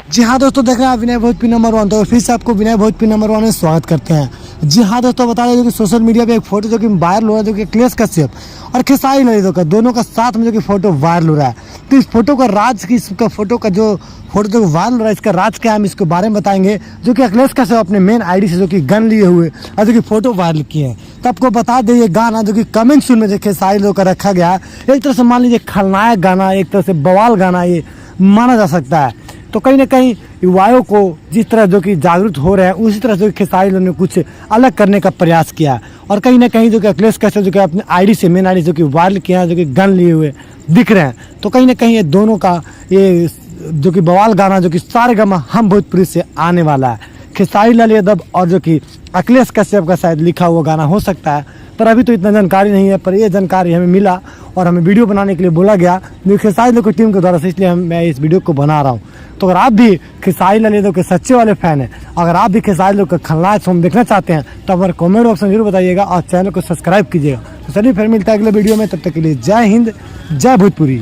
जी हाँ दोस्तों, देख रहे हैं आप विनय भोजपुरी नंबर 1। तो फिर से आपको विनय भोजपुरी नंबर 1 में स्वागत करते हैं। जी हाँ दोस्तों, बता दें कि सोशल मीडिया पे एक फोटो जो कि वायरल हो रहा है, जो कि अखिलेश कश्यप और खेसारी ललित का दोनों का साथ में जो कि फोटो वायरल हो रहा है। तो इस फोटो का राज की इसका फोटो का जो फोटो जो वायरल हो रहा है, इसका राज क्या है हम इसके बारे में बताएंगे। जो कि अखिलेश कश्यप अपने मेन आईडी से जो कि गन लिए हुए और जो कि फोटो वायरल किए हैं। तो आपको बता दें, ये गाना जो कि कमिंग सून में जो खेसारी लोग का रखा गया है, एक तरह से मान लीजिए खलनायक गाना, एक तरह से बवाल गाना ये माना जा सकता है। तो कहीं ना कहीं युवाओं को जिस तरह जो कि जागरूक हो रहे हैं, उसी तरह जो खेसारी लोगों ने कुछ अलग करने का प्रयास किया। और कहीं ना कहीं जो कि अखिलेश कश्यप जो कि अपने आईडी से मेन आईडी जो कि वायरल किया है, जो कि गन लिए हुए दिख रहे हैं। तो कहीं ना कहीं ये दोनों का ये जो कि बवाल गाना जो कि सारेगामा हम भोजपुरी से आने वाला है। खेसारी लाल यादव और जो कि अखिलेश कश्यप का शायद लिखा हुआ गाना हो सकता है, पर अभी तो इतना जानकारी नहीं है। पर ये जानकारी हमें मिला और हमें वीडियो बनाने के लिए बोला गया खेसारी लोग की टीम के द्वारा से, इसलिए मैं इस वीडियो को बना रहा हूँ। तो अगर आप भी खेसारी लाल यादव के सच्चे वाले फैन हैं, अगर आप भी खेसारी लोग का खलनायक सॉन्ग देखना चाहते हैं, तो हमारे कमेंट बॉक्स में जरूर बताइएगा और चैनल को सब्सक्राइब कीजिएगा। तो चलिए फिर मिलता है अगले वीडियो में, तब तक के लिए जय हिंद, जय भोजपुरी।